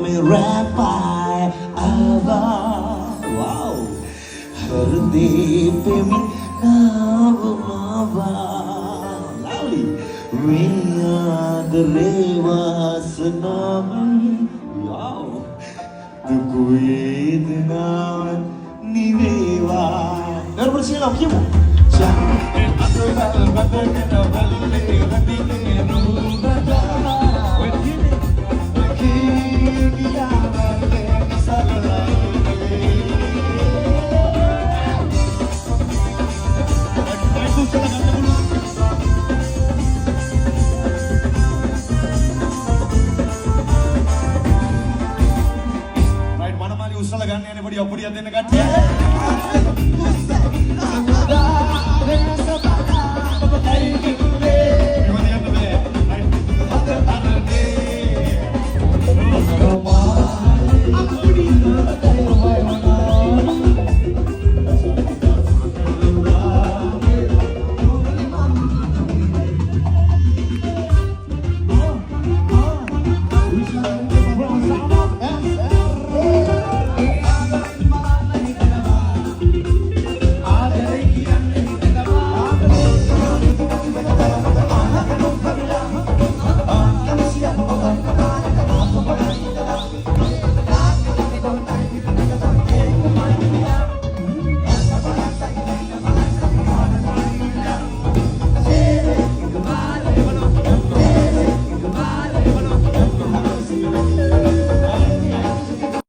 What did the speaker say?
मेरा पाए आवा wow हृदय पे नाव मावा lovely वियाद रेवासना wow तुझको इतना निवेवा नर बरसी लो क्यों jangan asal badan kena balik hati kena nubada kini balik salah aku salah kata dulu right mana mali usah lagane ane badi apudi adene kattiya